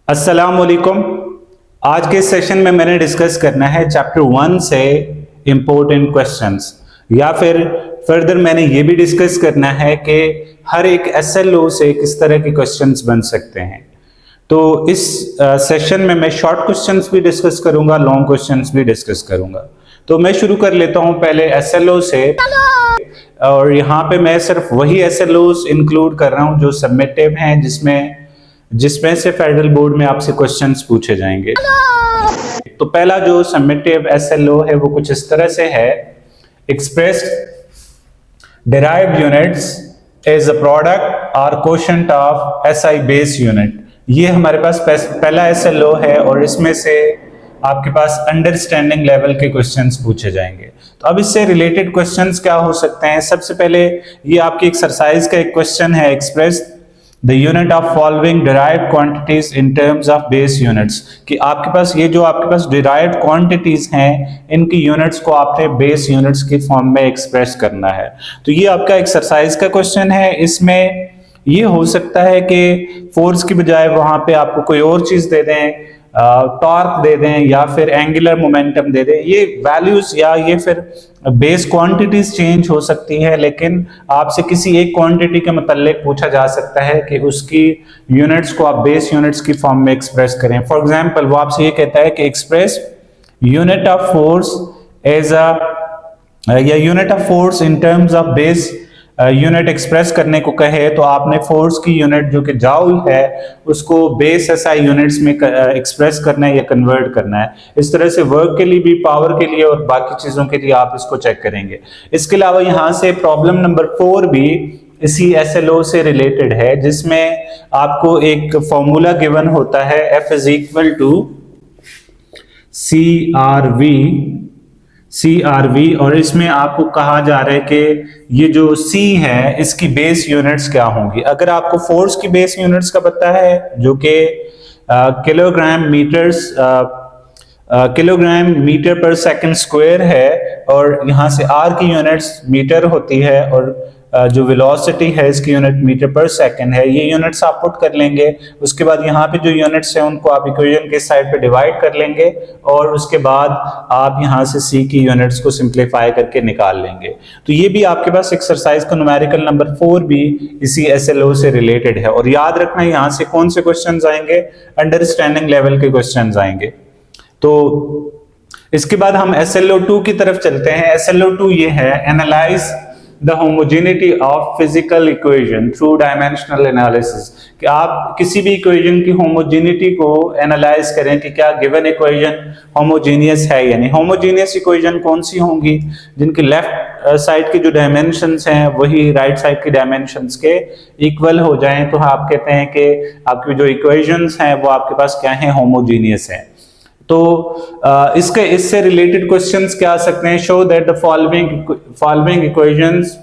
अस्सलाम वालेकुम। आज के सेशन में मैंने डिस्कस करना है चैप्टर 1 से इम्पोर्टेंट क्वेश्चंस, या फिर फर्दर मैंने ये भी डिस्कस करना है कि हर एक एसएलओ से किस तरह के क्वेश्चंस बन सकते हैं। तो इस सेशन में मैं शॉर्ट क्वेश्चंस भी डिस्कस करूंगा, लॉन्ग क्वेश्चंस भी डिस्कस करूंगा। तो मैं शुरू कर लेता हूं पहले एसएलओ से, और यहाँ पे मैं सिर्फ वही एसएलओस इंक्लूड कर रहा हूं जो सबमिटिव हैं, जिसमें से फेडरल बोर्ड में आपसे क्वेश्चंस पूछे जाएंगे। तो पहला जो सबमिटिव एसएलओ है वो कुछ इस तरह से है: expressed derived units as a product और quotient of SI base unit. ये हमारे पास पहला एसएलओ है और इसमें से आपके पास अंडरस्टैंडिंग लेवल के क्वेश्चंस पूछे जाएंगे। तो अब इससे रिलेटेड क्वेश्चंस क्या हो सकते हैं? सबसे पहले ये आपकी एक्सरसाइज का एक क्वेश्चन है, express the unit of following derived quantities in terms of base units. कि आपके पास ये जो आपके पास डिराइव्ड क्वांटिटीज हैं, इनकी यूनिट्स को आपने बेस यूनिट्स की फॉर्म में एक्सप्रेस करना है। तो ये आपका एक्सरसाइज का क्वेश्चन है। इसमें ये हो सकता है कि फोर्स की बजाय वहां पे आपको कोई और चीज दे दें, टॉर्क दे दें या फिर एंगुलर मोमेंटम दे दें। ये वैल्यूज या ये फिर बेस क्वांटिटीज चेंज हो सकती है, लेकिन आपसे किसी एक क्वांटिटी के मतलब पूछा जा सकता है कि उसकी यूनिट्स को आप बेस यूनिट्स की फॉर्म में एक्सप्रेस करें। फॉर एग्जांपल वो आपसे ये कहता है कि express unit of force as या unit of force in terms of base unit express करने को कहे, तो आपने फोर्स की यूनिट जो कि जाउल है उसको बेस एसआई यूनिट्स में एक्सप्रेस करना है या कन्वर्ट करना है। इस तरह से वर्क के लिए भी, पावर के लिए और बाकी चीजों के लिए आप इसको चेक करेंगे। इसके अलावा यहाँ से प्रॉब्लम नंबर 4 भी इसी एसएलओ से रिलेटेड है, जिसमें आपको एक फॉर्मूला गिवन होता है F is equal to CRV, और इसमें आपको कहा जा रहा है कि ये जो C है इसकी बेस यूनिट्स क्या होंगी। अगर आपको फोर्स की बेस यूनिट्स का पता है जो कि किलोग्राम मीटर पर सेकंड स्क्वायर है, और यहाँ से R की यूनिट्स मीटर होती है, और जो वेलोसिटी है इसकी यूनिट मीटर पर सेकंड है। ये यूनिट्स आप पुट कर लेंगे। उसके बाद यहाँ पे जो यूनिट्स हैं उनको आप इक्वेशन के साइड पे डिवाइड कर लेंगे, और उसके बाद आप यहाँ से C की यूनिट्स को सिंप्लीफाई करके निकाल लेंगे। तो ये भी आपके पास एक्सरसाइज का न्यूमेरिकल नंबर 4 भी इसी एसएलओ से रिलेटेड है। और याद रखना यहाँ से कौन से क्वेश्चन आएंगे? अंडरस्टैंडिंग लेवल के क्वेश्चन आएंगे। तो इसके बाद हम एसएलओ 2 की तरफ चलते हैं। एसएलओ 2 ये है: analyse the homogeneity of physical equation through dimensional analysis. कि आप किसी भी इक्वेशन की होमोजेनिटी को एनालाइज करें कि क्या गिवन इक्वेशन होमोजेनियस है या नहीं। होमोजेनियस इक्वेशन कौन सी होंगी? जिनकी लेफ्ट साइड की जो डायमेंशंस हैं वही राइट साइड की डायमेंशंस के इक्वल हो जाएं, तो आप कहते हैं कि आपकी जो इक्वेशंस हैं वो आपके पास क्या है? होमोजेनियस है। तो इससे रिलेटेड क्वेश्चंस क्या आ सकते हैं? Show that the following equations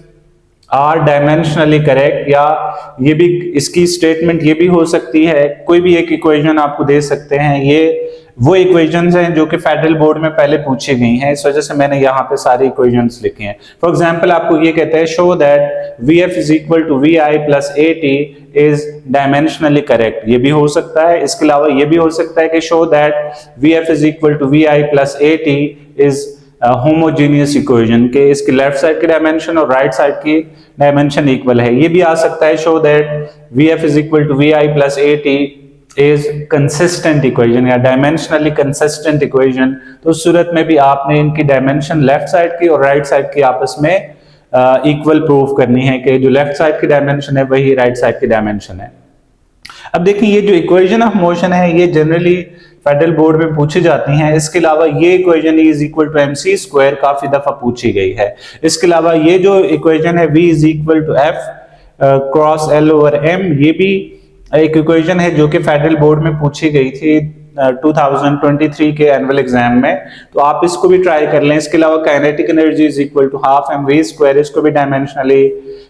are dimensionally correct. या ये भी इसकी स्टेटमेंट ये भी हो सकती है, कोई भी एक इक्वेशन आपको दे सकते हैं। ये वो इक्वेशंस हैं जो कि फेडरल बोर्ड में पहले पूछी गई हैं, इस वजह से मैंने यहाँ पे सारी इक्वेशंस लिखी हैं। फॉर एग्जांपल आपको ये कहते हैं show that VF is equal to VI plus AT is dimensionally correct. ये भी हो सकता है। इसके अलावा ये भी हो सकता है कि show that VF is equal to VI plus AT is homogeneous equation, के इसकी लेफ्ट साइड की डायमेंशन और राइट साइड की डायमेंशन इक्वल है। ये भी आ सकता है show that VF is equal to VI plus AT is consistent equation या डायमेंशनली कंसिस्टेंट इक्वेशन। तो उस सूरत में भी आपने इनकी डायमेंशन लेफ्ट साइड की और राइट साइड की आपस में इक्वल प्रूव करनी है कि जो लेफ्ट साइड की डायमेंशन है वही राइट साइड की डायमेंशन है। अब देखिए, ये जो इक्वेशन ऑफ मोशन है ये जनरली फेडरल बोर्ड में पूछी जाती हैं। इसके अलावा ये equation E is equal to MC square काफी दफा पूछी गई है। इसके अलावा ये जो इक्वेशन है V is equal to F cross L over M, ये भी एक इक्वेशन है जो कि फेडरल बोर्ड में पूछी गई थी 2023 के एनुअल एग्जाम में। तो आप इसको भी ट्राई कर लें। इसके अलावा kinetic energy is equal to half mv square, इसको भी डायमेंशनली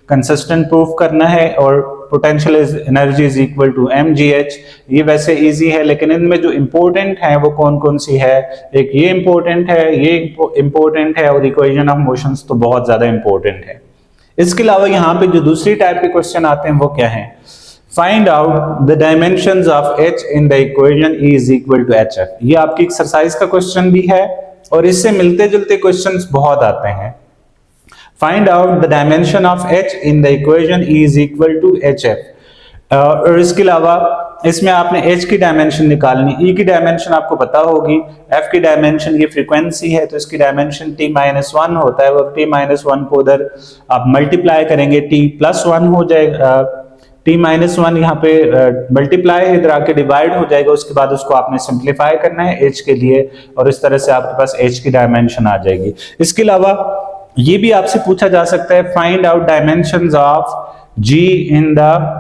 कंसिस्टेंट प्रूफ करना है। और potential energy is equal to mgh। ये वैसे इजी है, लेकिन इनमें जो इंपॉर्टेंट है वो कौन कौन सी है? एक ये इंपॉर्टेंट है, ये इंपॉर्टेंट है, और इक्वेशन ऑफ मोशंस तो बहुत ज्यादा इंपॉर्टेंट है। इसके अलावा यहाँ पे जो दूसरी टाइप के क्वेश्चन आते हैं वो क्या है? Find out the dimensions of h in the equation E is equal to HF। ये आपकी एक्सरसाइज का क्वेश्चन भी है और इससे मिलते जुलते क्वेश्चंस बहुत आते हैं। Find out the dimension of h in the equation E is equal to HF। और इसके अलावा इसमें आपने h की डायमेंशन निकालनी, E की डायमेंशन आपको पता होगी, F की डायमेंशन ये फ्रीक्वेंसी है तो इसकी डायमेंशन t-1 होता है। वो t-1 को उधर आप मल्टीप्लाई करेंगे t+1 हो जाएगा, t-1 यहाँ पे मल्टीप्लाई है, इधर आके डिवाइड हो जाएगा। उसके बाद उसको आपने सिंप्लीफाई करना है h के लिए और इस तरह से आपके पास h की डायमेंशन आ जाएगी। इसके अलावा ये भी आपसे पूछा जा सकता है, find out dimensions of g in the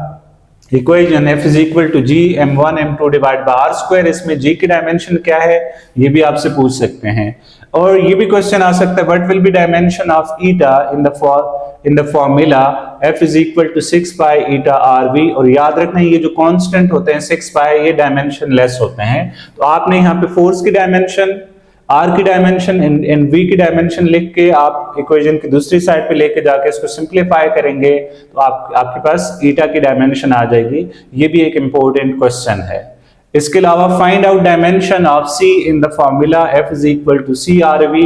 equation f is equal to g m1 m2 divide by r square. इसमें g की डायमेंशन क्या है ये भी आपसे पूछ सकते हैं। और ये भी क्वेश्चन आ सकता है, what will be dimension of eta in the formula f is equal to 6 pi eta rv। और याद रखना ये जो कांस्टेंट होते हैं 6 पाई ये डायमेंशन लेस होते हैं, तो आपने यहाँ पे फोर्स की डायमेंशन, r की डायमेंशन एंड v की डायमेंशन लिख के आप इक्वेशन की दूसरी साइड पे लेके जाके इसको सिंप्लीफाई करेंगे तो आपके पास ईटा की डायमेंशन आ जाएगी। ये भी एक इंपॉर्टेंट क्वेश्चन है। इसके अलावा find out dimension of c in the formula f is equal to CRV।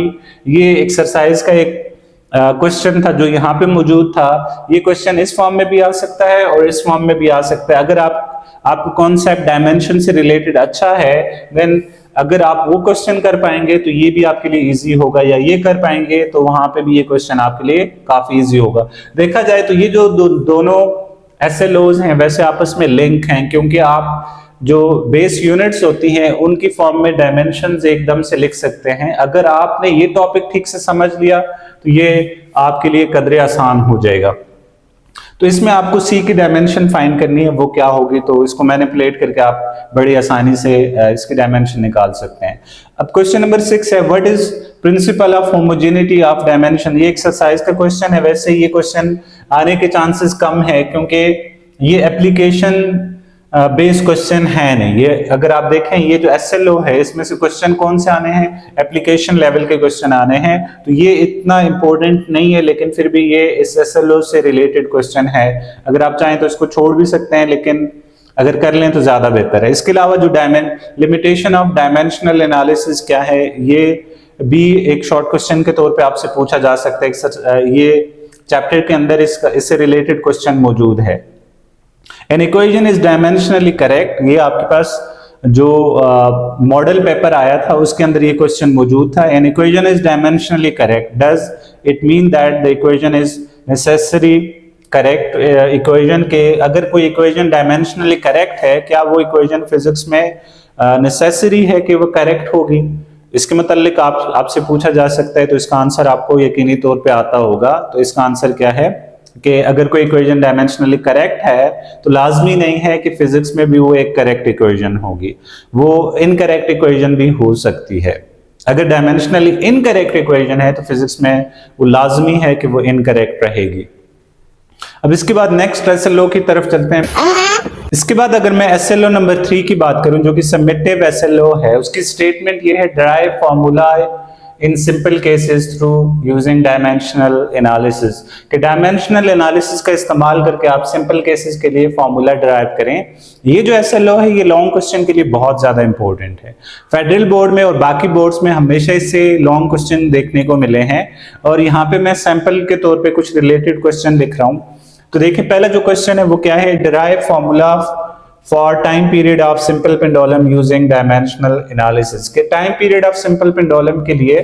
ये एक्सरसाइज का एक क्वेश्चन था जो यहाँ पे मौजूद था। ये क्वेश्चन इस फॉर्म में भी आ सकता है और इस फॉर्म में भी आ सकता है। अगर आपको कॉन्सेप्ट डायमेंशन से रिलेटेड अच्छा है देन अगर आप वो क्वेश्चन कर पाएंगे तो ये भी आपके लिए इजी होगा, या ये कर पाएंगे तो वहां पे भी ये क्वेश्चन आपके लिए काफी इजी होगा। देखा जाए तो ये जो दोनों SLOs हैं वैसे आपस में लिंक हैं, क्योंकि आप जो बेस यूनिट्स होती हैं उनकी फॉर्म में डायमेंशंस एकदम से लिख सकते हैं। अगर आपने ये टॉपिक ठीक से समझ लिया तो ये आपके लिए कदरे आसान हो जाएगा। तो इसमें आपको c की डायमेंशन फाइंड करनी है, वो क्या होगी, तो इसको मैनिपुलेट करके आप बड़ी आसानी से इसकी डायमेंशन निकाल सकते हैं। अब क्वेश्चन नंबर 6 है, what is principle of homogeneity of dimension. ये एक्सरसाइज का क्वेश्चन है। वैसे ये क्वेश्चन आने के चांसेस कम है क्योंकि ये एप्लीकेशन बेस्ड क्वेश्चन है नहीं। ये अगर आप देखें ये जो SLO है इसमें से क्वेश्चन कौन से आने हैं, एप्लीकेशन लेवल के क्वेश्चन आने हैं, तो ये इतना इंपॉर्टेंट नहीं है, लेकिन फिर भी ये इस SLO से रिलेटेड क्वेश्चन है। अगर आप चाहें तो इसको छोड़ भी सकते हैं, लेकिन अगर कर लें तो ज्यादा बेहतर है। इसके अलावा जो लिमिटेशन ऑफ डायमेंशनल एनालिसिस क्या है, ये भी एक शॉर्ट क्वेश्चन के तौर पे आपसे पूछा जा सकता है। ये चैप्टर के अंदर इससे रिलेटेड क्वेश्चन मौजूद है। An equation is dimensionally correct, ये आपके पास जो मॉडल पेपर आया था उसके अंदर ये क्वेश्चन मौजूद था। An equation is dimensionally correct, does it mean that the equation is necessary correct? Equation के अगर कोई इक्वेशन डायमेंशनली करेक्ट है, क्या वो इक्वेशन फिजिक्स में नेसेसरी है कि वो करेक्ट होगी? इसके मतलब आपसे पूछा जा सकता है, तो इसका आंसर आपको यकीनी तौर पे आता होगा। तो इसका आंसर क्या है कि अगर कोई इक्वेशन डायमेंशनली करेक्ट है तो लाजमी नहीं है कि फिजिक्स में भी वो एक करेक्ट इक्वेशन होगी, वो इनकरेक्ट इक्वेशन भी हो सकती है। अगर डायमेंशनली इनकरेक्ट इक्वेशन है तो फिजिक्स में वो लाजमी है कि वो इनकरेक्ट रहेगी। अब इसके बाद नेक्स्ट SLO की तरफ चलते हैं। इसके बाद अगर मैं SLO नंबर 3 की बात करूं जो कि समेटिव SLO है, उसकी स्टेटमेंट ये है, derive formula in simple cases through using dimensional analysis, कि डायमेंशनल एनालिसिस का इस्तेमाल करके आप सिंपल केसेस के लिए फॉर्मूला डिराइव करें। ये जो SLO है ये लॉन्ग क्वेश्चन के लिए बहुत ज्यादा इंपॉर्टेंट है। फेडरल बोर्ड में और बाकी बोर्ड्स में हमेशा इससे लॉन्ग क्वेश्चन देखने को मिले हैं, और यहाँ पे मैं सैंपल के तौर पे कुछ रिलेटेड क्वेश्चन लिख रहा हूँ। तो देखिए पहला जो क्वेश्चन है वो क्या है, derive formula for time period of simple pendulum using dimensional analysis, के time period of simple pendulum के लिए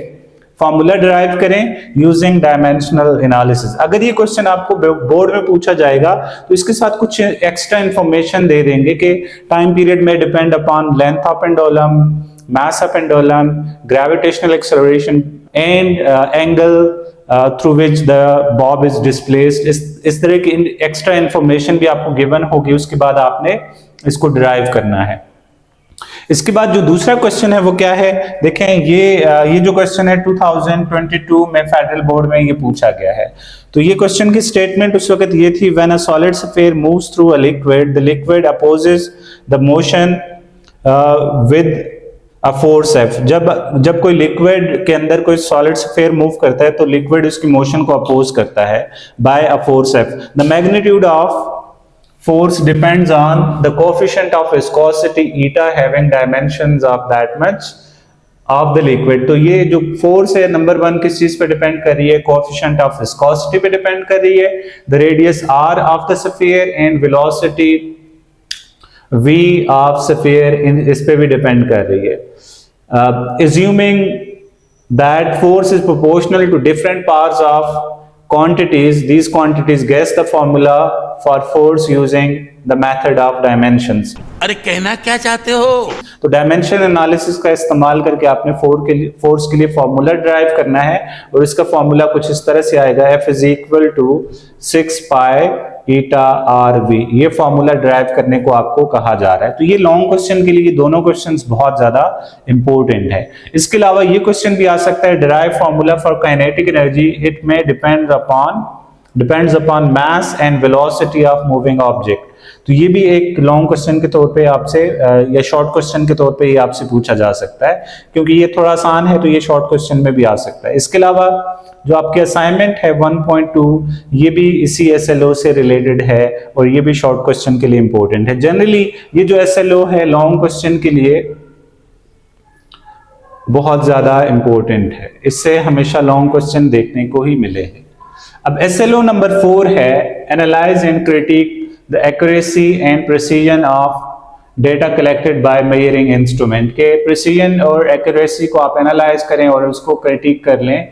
फॉर्मूला डिराइव करें यूजिंग डायमेंशनल एनालिसिस। अगर ये क्वेश्चन आपको बोर्ड में पूछा जाएगा तो इसके साथ कुछ एक्स्ट्रा इंफॉर्मेशन दे देंगे कि टाइम पीरियड में depend upon length of pendulum, mass of pendulum, gravitational acceleration and angle through which the Bob is displaced. इस तरह की एक्स्ट्रा इंफॉर्मेशन भी आपको गिवन होगी, उसके बाद आपने इसको डिराइव करना है। इसके बाद जो दूसरा क्वेश्चन है वो क्या है, देखें ये जो क्वेश्चन है 2022 में फेडरल बोर्ड में ये पूछा गया है। तो ये क्वेश्चन की स्टेटमेंट उस वक्त ये थी, when a solid sphere moves through a liquid, the liquid opposes the motion with a force F। जब कोई लिक्विड के अंदर कोई सॉलिड स्फीयर मूव करता है तो लिक्विड उसकी मोशन को अपोज करता है by a force F। The magnitude of force depends on the coefficient of viscosity eta having dimensions of that much of the liquid। तो ये जो फोर्स है नंबर 1 किस चीज पे डिपेंड कर रही है, कोएफिशिएंट ऑफ विस्कोसिटी पे डिपेंड कर रही है, the radius r of the sphere and velocity v of sphere इस पे भी डिपेंड कर रही है। assuming that force is proportional to different powers of quantities, these quantities, guess the formula for force using the method of dimensions। अरे कहना क्या चाहते हो? तो डायमेंशन एनालिसिस का इस्तेमाल करके आपने फोर्स के लिए फॉर्मूला ड्राइव करना है और इसका फॉर्मूला कुछ इस तरह से आएगा, F is equal to 6 pi eta R V. ये फॉर्मूला ड्राइव करने को आपको कहा जा रहा है। तो ये लॉन्ग क्वेश्चन के लिए दोनों क्वेश्चंस बहुत ज्यादा इंपॉर्टेंट है। इसके अलावा ये क्वेश्चन भी आ सकता है, derive formula for kinetic energy, it में depends upon mass and velocity of moving object. तो ये भी एक लॉन्ग क्वेश्चन के तौर पे आपसे या शॉर्ट क्वेश्चन के तौर पे ये आपसे पूछा जा सकता है, क्योंकि ये थोड़ा आसान है तो ये शॉर्ट क्वेश्चन में भी आ सकता है। इसके अलावा जो आपके असाइनमेंट है 1.2 ये भी इसी SLO से रिलेटेड है और ये भी शॉर्ट क्वेश्चन के लिए इंपॉर्टेंट है। जनरली ये जो SLO है लॉन्ग क्वेश्चन के लिए बहुत ज्यादा इंपॉर्टेंट है, इससे हमेशा लॉन्ग क्वेश्चन देखने को ही मिले हैं। अब SLO नंबर 4 है, analyse and critic the accuracy and precision of data collected by measuring instrument। के precision और accuracy को आप एनालाइज करें और उसको क्रिटिक कर लें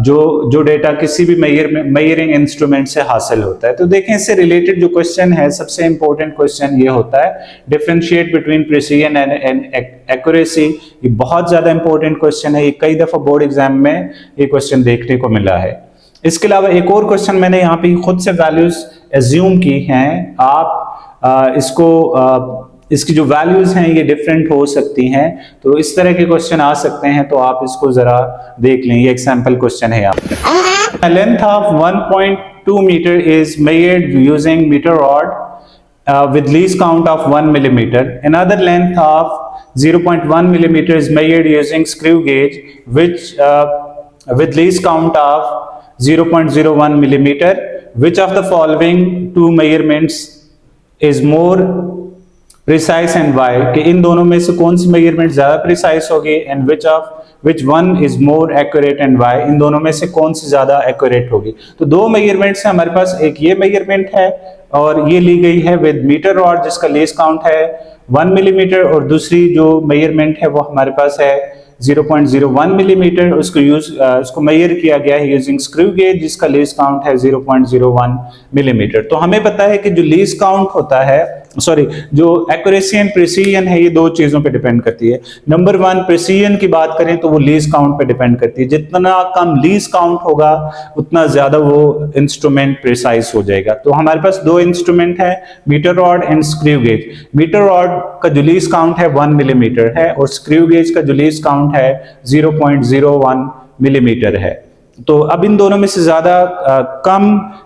जो डेटा किसी भी मेजरिंग इंस्ट्रूमेंट से हासिल होता है। तो देखें इससे रिलेटेड जो क्वेश्चन है सबसे इंपॉर्टेंट क्वेश्चन ये होता है, differentiate between precision and accuracy. ये बहुत ज्यादा इंपॉर्टेंट क्वेश्चन है, ये कई दफा बोर्ड एग्जाम में ये क्वेश्चन देखने को मिला है। इसके अलावा एक और क्वेश्चन मैंने यहाँ पे खुद से वैल्यूज एज्यूम की हैं, आप इसकी जो वैल्यूज हैं ये डिफरेंट हो सकती हैं, तो इस तरह के क्वेश्चन आ सकते हैं, तो आप इसको जरा देख लें। ये एग्जांपल क्वेश्चन है यहाँ पे, length of 1.2 metre is measured using metre rod with least count of 1 millimeter. Another length of 0.1 millimeter is measured using screw gauge with least count of 0.01 millimeter. Which of the following two measurements is more precise and why? कि इन दोनों में से कौन सी measurement ज्यादा precise होगी, and which one is more accurate and why? इन दोनों में से कौन सी ज्यादा एक्यूरेट होगी। तो दो मेजरमेंट्स है हमारे पास, एक ये मेजरमेंट है और ये ली गई है विद मीटर रॉड जिसका लीस्ट काउंट है 1 मिलीमीटर, और दूसरी जो मेजरमेंट है वो हमारे पास है 0.01 मिलीमीटर। उसको मेजर किया गया है यूजिंग स्क्रू गेज जिसका लीस्ट काउंट है 0.01 मिलीमीटर। तो हमें पता है कि जो लीस्ट काउंट होता है, जो एक्यूरेसी एंड प्रिसीजन है, ये दो चीजों पे डिपेंड करती है। नंबर 1 प्रिसीजन की बात करें तो वो लीस्ट काउंट पे डिपेंड करती है, जितना कम लीस्ट काउंट होगा उतना ज्यादा वो इंस्ट्रूमेंट प्रिसाइज हो जाएगा। तो हमारे पास दो इंस्ट्रूमेंट है, metre rod and screw gauge. Metre rod का जो लीस्ट काउंट है 1 मिलीमीटर है और स्क्रू गेज का जो लीस्ट काउंट है 0.01 मिलीमीटर है। तो अब इन दोनों में से ज्यादा कम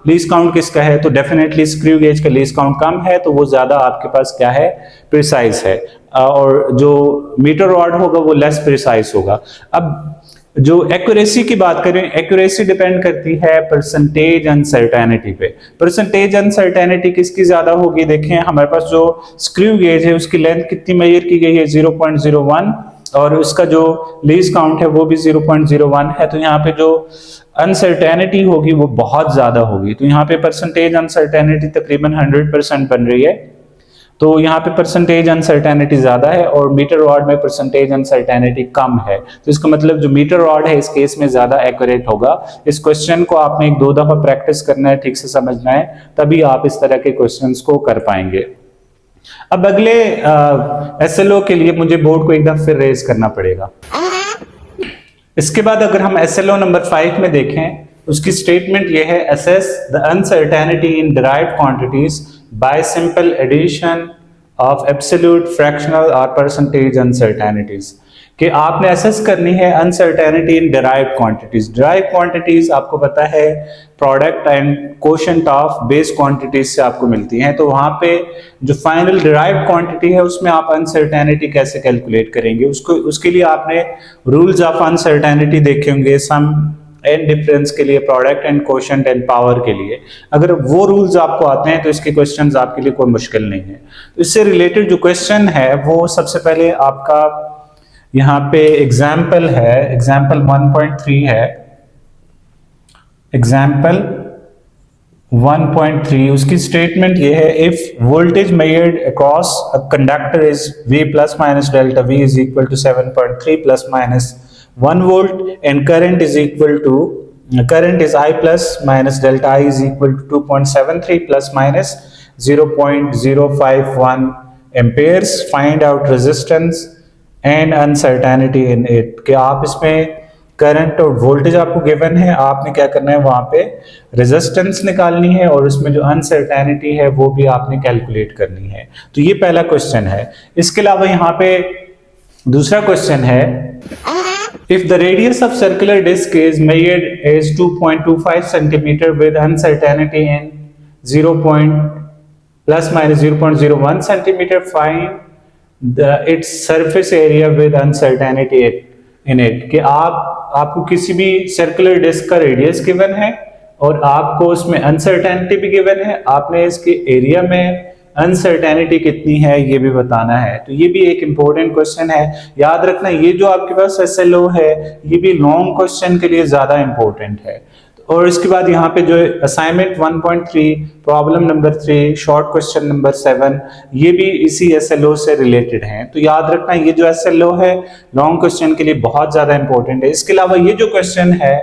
लीस्ट काउंट किसका है, तो डेफिनेटली स्क्रू गेज का लीस्ट काउंट कम है, तो वो ज्यादा आपके पास क्या है, प्रिसाइज है, और जो मीटर रॉड होगा वो लेस प्रिसाइज होगा। अब जो एक्यूरेसी की बात करें, एक्यूरेसी डिपेंड करती है परसेंटेज अनसर्टेनिटी पे। परसेंटेज अनसर्टेनिटी किसकी ज्यादा होगी, देखें हमारे पास जो स्क्रू गेज है उसकी लेंथ कितनी मेजर की गई है 0.01 और उसका जो लीस्ट काउंट है वो भी 0.01 है। तो यहाँ पे जो अनसर्टेनिटी होगी वो बहुत ज्यादा होगी, तो यहाँ पे परसेंटेज अनसर्टेनिटी तकरीबन 100% बन रही है। तो यहाँ पे परसेंटेज अनसर्टेनिटी ज्यादा है और मीटर रॉड में परसेंटेज अनसर्टेनिटी कम है। तो इसका मतलब जो मीटर रॉड है इस केस में ज्यादा एक्यूरेट होगा। इस क्वेश्चन को आपने 1-2 दफा प्रैक्टिस करना है, ठीक से समझना है, तभी आप इस तरह के क्वेश्चंस को कर पाएंगे। अब अगले SLO के लिए मुझे बोर्ड को एक दफा फिर रेज करना पड़ेगा। इसके बाद अगर हम SLO नंबर 5 में देखें, उसकी स्टेटमेंट ये है, assess the uncertainty in derived quantities by simple addition of absolute, fractional और परसेंटेज अनसर्टेनिटीज। कि आपने असेस करनी है uncertainty in derived quantities. Derived quantities आपको पता है product and quotient of base quantities से आपको मिलती हैं, तो वहां पे जो फाइनल डिराइव्ड क्वांटिटी है उसमें आप अनसर्टेनिटी कैसे कैलकुलेट करेंगे, उसके लिए आपने रूल्स ऑफ अनसर्टेनिटी देखे होंगे, सम एंड डिफरेंस के लिए, product and quotient and power के लिए। अगर वो रूल्स आपको आते हैं तो इसके क्वेश्चंस आपके लिए कोई मुश्किल नहीं है। तो इससे रिलेटेड जो क्वेश्चन है वो सबसे पहले आपका यहाँ पे एग्जाम्पल है, एग्जाम्पल 1.3 है, एग्जाम्पल 1.3। उसकी स्टेटमेंट ये है, if voltage measured across a conductor is V plus minus delta V is equal to 7.3 plus minus 1 volt and current is equal to, current is I plus minus delta I is equal to 2.73 plus minus 0.051 amperes, find out resistance and uncertainty in it। कि आप इसमें current और voltage आपको given है, आपने क्या करना है वहां पे रेजिस्टेंस निकालनी है और उसमें जो अनसर्टेनिटी है वो भी आपने कैलकुलेट करनी है। तो ये पहला क्वेश्चन है। इसके अलावा यहाँ पे दूसरा क्वेश्चन है, if the radius of circular disk is measured as 2.25 centimeter with uncertainty in 0. plus minus 0.01 centimeter, find its surface area with uncertainty in it। कि आपको किसी भी सर्कुलर डिस्क का रेडियस गिवन है और आपको उसमें अनसर्टेनिटी भी गिवन है, आपने इसके एरिया में अनसर्टेनिटी कितनी है ये भी बताना है। तो ये भी एक इंपॉर्टेंट क्वेश्चन है, याद रखना। ये जो आपके पास SLO है ये भी लॉन्ग क्वेश्चन के लिए ज्यादा इंपॉर्टेंट है। और इसके बाद यहाँ पे जो assignment 1.3 problem number 3 short question number 7 ये भी इसी SLO से रिलेटेड हैं। तो याद रखना ये जो SLO है लॉन्ग क्वेश्चन के लिए बहुत ज्यादा इंपॉर्टेंट है। इसके अलावा ये जो क्वेश्चन है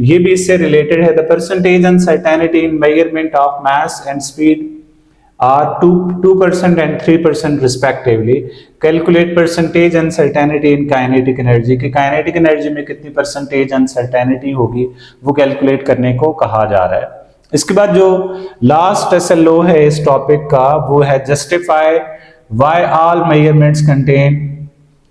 ये भी इससे रिलेटेड है। The percentage uncertainty in measurement of mass and speed are 2% and 3% respectively। Calculate percentage uncertainty in kinetic energy। कि kinetic energy में कितनी परसेंटेज अनसर्टेनिटी होगी वो कैलकुलेट करने को कहा जा रहा है। इसके बाद जो लास्ट SLO है इस टॉपिक का वो है justify why all measurements contain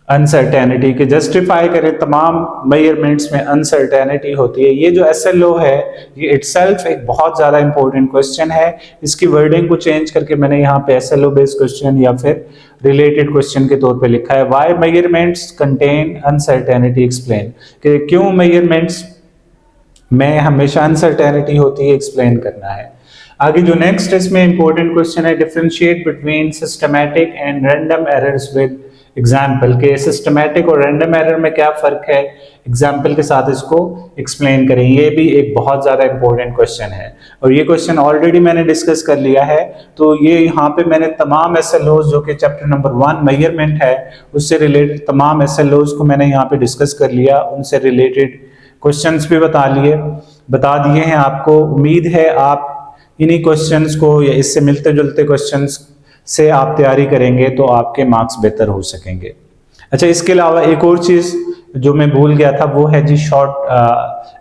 uncertainty. कि जस्टिफाई करें तमाम मेजरमेंट्स में अनसर्टेनिटी होती है। ये जो SLO है ये इटसेल्फ एक बहुत ज़्यादा इंपॉर्टेंट क्वेश्चन है। इसकी वर्डिंग को चेंज करके मैंने यहाँ पे SLO बेस्ड क्वेश्चन या फिर रिलेटेड क्वेश्चन के तौर पे लिखा है, why measurements contain uncertainty explain. कि क्यों मेजरमेंट्स में हमेशा अनसर्टेनिटी होती है एक्सप्लेन करना है। आगे जो नेक्स्ट इसमें इंपॉर्टेंट क्वेश्चन है, differentiate between systematic and random errors with example. के सिस्टमैटिक और रैंडम एरर में क्या फर्क है, एग्जाम्पल के साथ इसको एक्सप्लेन करें। ये भी एक बहुत ज्यादा इंपॉर्टेंट क्वेश्चन है और ये क्वेश्चन ऑलरेडी मैंने डिस्कस कर लिया है। तो ये यहाँ पे मैंने तमाम SLOs जो कि चैप्टर नंबर 1 मेजरमेंट है उससे रिलेटेड तमाम SLOs को मैंने यहाँ पे डिस्कस कर लिया, उनसे रिलेटेड क्वेश्चंस भी बता दिए हैं आपको। उम्मीद है आप इन्हीं क्वेश्चंस को या इससे मिलते जुलते क्वेश्चंस से आप तैयारी करेंगे तो आपके मार्क्स बेहतर हो सकेंगे। अच्छा, इसके अलावा एक और चीज जो मैं भूल गया था वो है जी शॉर्ट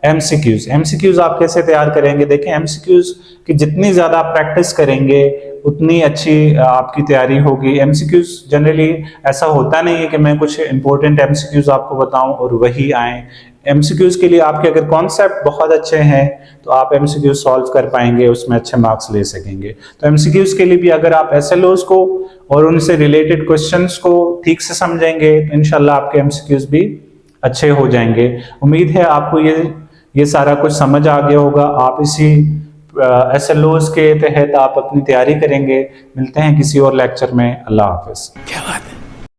MCQs आप कैसे तैयार करेंगे। देखें MCQs की जितनी ज्यादा आप प्रैक्टिस करेंगे उतनी अच्छी आपकी तैयारी होगी। MCQs जनरली ऐसा होता नहीं है कि मैं कुछ इंपॉर्टेंट MCQs आपको बताऊं और वही आए। MCQs के लिए आपके अगर कॉन्सेप्ट बहुत अच्छे हैं तो आप MCQs सॉल्व कर पाएंगे, उसमें अच्छे मार्क्स ले सकेंगे। तो MCQs के लिए भी अगर आप SLOs को और उनसे रिलेटेड क्वेश्चंस को ठीक से समझेंगे तो इंशाल्लाह आपके MCQs भी अच्छे हो जाएंगे। उम्मीद है आपको ये सारा कुछ समझ आ गया होगा। आप इसी SLOs के तहत आप अपनी तैयारी करेंगे। मिलते हैं किसी और लेक्चर में। अल्लाह हाफिज। क्या बात है।